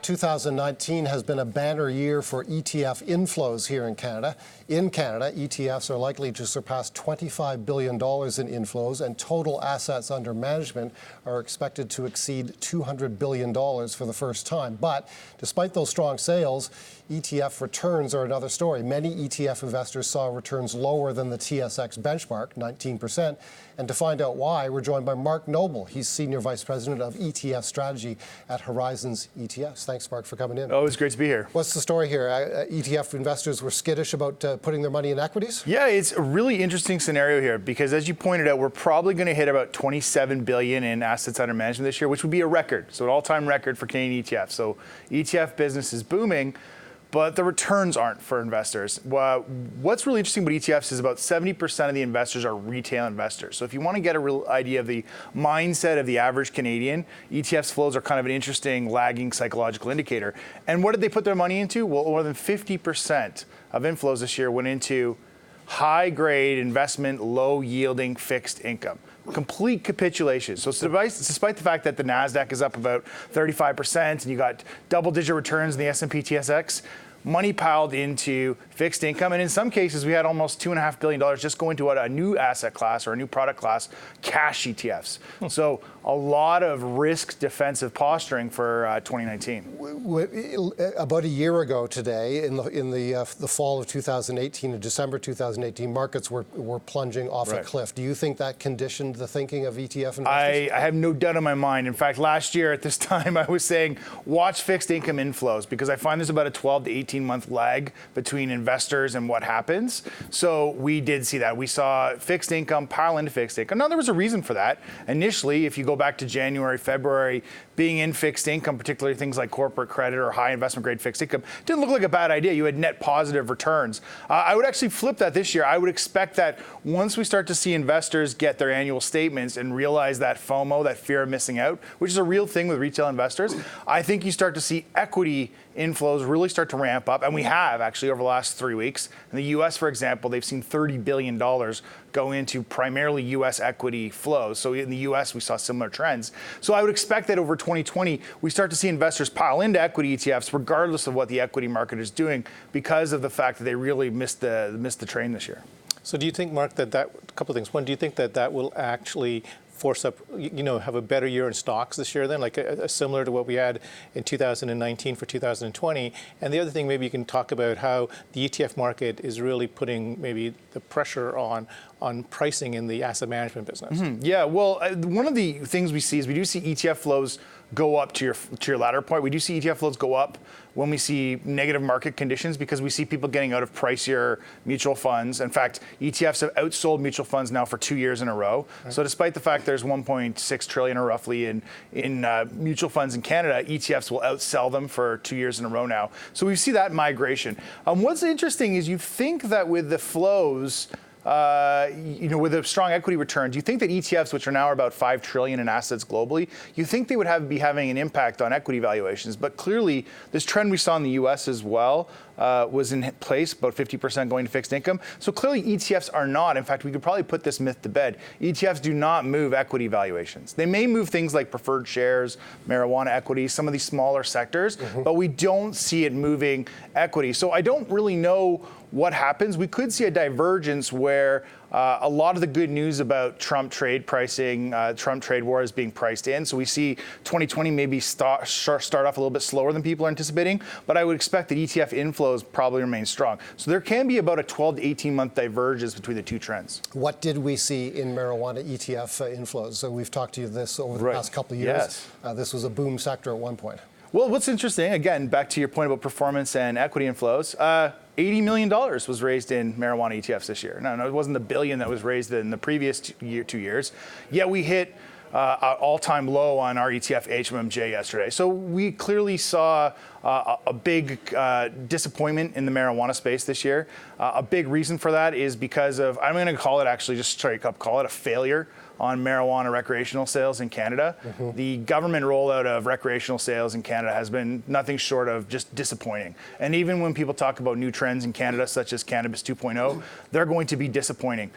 2019 has been a banner year for ETF inflows here in Canada. In Canada, ETFs are likely to surpass $25 billion in inflows, and total assets under management are expected to exceed $200 billion for the first time. But despite those strong sales, ETF returns are another story. Many ETF investors saw returns lower than the TSX benchmark, 19%. And to find out why, we're joined by Mark Noble. He's Senior Vice President of ETF Strategy at Horizons ETFs. Thanks, Mark, for coming in. Oh, it's great to be here. What's the story here? ETF investors were skittish about putting their money in equities? Yeah, it's a really interesting scenario here because, as you pointed out, we're probably going to hit about $27 billion in assets under management this year, which would be a record, so an all-time record for Canadian ETFs. So ETF business is booming, but the returns aren't for investors. What's really interesting about ETFs is about 70% of the investors are retail investors. So if you want to get a real idea of the mindset of the average Canadian, ETFs flows are kind of an interesting lagging psychological indicator. And what did they put their money into? Well, more than 50% of inflows this year went into high-grade investment, low-yielding fixed income. Complete capitulation. So despite the fact that the NASDAQ is up about 35% and you got double-digit returns in the S&P TSX, money piled into fixed income. And in some cases, we had almost $2.5 billion just go into a new asset class or a new product class, cash ETFs. So a lot of risk defensive posturing for 2019. About a year ago today, in the fall of 2018, in December 2018, markets were plunging off a cliff. Do you think that conditioned the thinking of ETF investors? I have no doubt in my mind. In fact, last year at this time, I was saying, watch fixed income inflows, because I find there's about a 12 to 18-month lag between investors and what happens. So we did see that. We saw fixed income pile into fixed income. Now, there was a reason for that. Initially, if you go back to January, February, being in fixed income, particularly things like corporate credit or high investment grade fixed income, didn't look like a bad idea. You had net positive returns. I would actually flip that this year. I would expect that once we start to see investors get their annual statements and realize that FOMO, that fear of missing out, which is a real thing with retail investors, I think you start to see equity inflows really start to ramp up. And we have actually over the last 3 weeks. In the US, for example, they've seen $30 billion go into primarily US equity flows. So in the US, we saw similar trends. So I would expect that over 2020, we start to see investors pile into equity ETFs regardless of what the equity market is doing, because of the fact that they really missed the train this year. So do you think, Mark, that a couple of things. One, do you think that will actually force up, have a better year in stocks this year then, like similar to what we had in 2019 for 2020? And the other thing, maybe you can talk about how the ETF market is really putting maybe the pressure on pricing in the asset management business. Mm-hmm. Yeah, well, one of the things we see is we do see ETF flows go up, to your latter point. We do see ETF flows go up when we see negative market conditions, because we see people getting out of pricier mutual funds. In fact, ETFs have outsold mutual funds now for 2 years in a row. Right. So despite the fact there's 1.6 trillion or roughly in mutual funds in Canada, ETFs will outsell them for 2 years in a row now. So we see that migration. What's interesting is you think that with the flows, with a strong equity return, do you think that ETFs, which are now about $5 trillion in assets globally, you think they would be having an impact on equity valuations? But clearly, this trend we saw in the US as well was in place, about 50% going to fixed income. So clearly, ETFs are not. In fact, we could probably put this myth to bed. ETFs do not move equity valuations. They may move things like preferred shares, marijuana equities, some of these smaller sectors, but we don't see it moving equity. So I don't really know what happens. We could see a divergence where a lot of the good news about Trump trade pricing, Trump trade war is being priced in. So we see 2020 maybe start off a little bit slower than people are anticipating, but I would expect that ETF inflows probably remain strong. So there can be about a 12 to 18-month divergence between the two trends. What did we see in marijuana ETF inflows? So we've talked to you this over the past couple of years. Yes. This was a boom sector at one point. Well, what's interesting, again, back to your point about performance and equity inflows, $80 million was raised in marijuana ETFs this year. No, it wasn't the billion that was raised in the previous 2 years. Yet we hit an all-time low on our ETF HMMJ yesterday. So we clearly saw a big disappointment in the marijuana space this year. A big reason for that is because of, I'm going to call it actually, just straight up call it a failure on marijuana recreational sales in Canada. Mm-hmm. The government rollout of recreational sales in Canada has been nothing short of just disappointing. And even when people talk about new trends in Canada, such as Cannabis 2.0, they're going to be disappointing.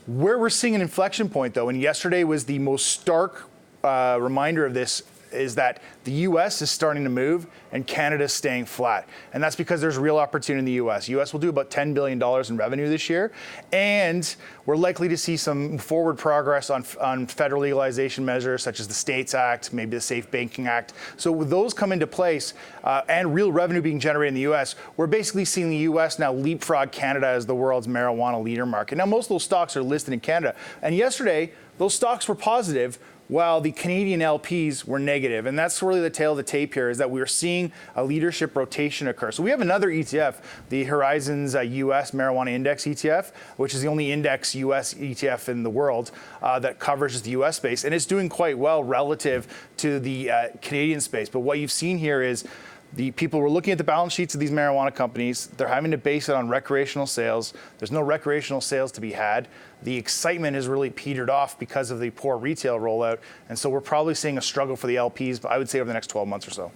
Where we're seeing an inflection point, though, and yesterday was the most stark reminder of this is that the U.S. is starting to move and Canada is staying flat. And that's because there's real opportunity in the U.S. U.S. will do about $10 billion in revenue this year. And we're likely to see some forward progress on federal legalization measures such as the States Act, maybe the Safe Banking Act. So with those come into place and real revenue being generated in the U.S., we're basically seeing the U.S. now leapfrog Canada as the world's marijuana leader market. Now, most of those stocks are listed in Canada. And yesterday, those stocks were positive while the Canadian LPs were negative. And that's really the tail of the tape here, is that we're seeing a leadership rotation occur. So we have another ETF, the Horizons US Marijuana Index ETF, which is the only index US ETF in the world that covers the US space. And it's doing quite well relative to the Canadian space. But what you've seen here is the people were looking at the balance sheets of these marijuana companies. They're having to base it on recreational sales. There's no recreational sales to be had. The excitement has really petered off because of the poor retail rollout. And so we're probably seeing a struggle for the LPs, I would say, over the next 12 months or so.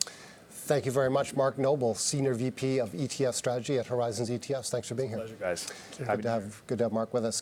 Thank you very much, Mark Noble, Senior VP of ETF Strategy at Horizons ETFs. Thanks for being here. Pleasure, guys. Good to have Mark with us.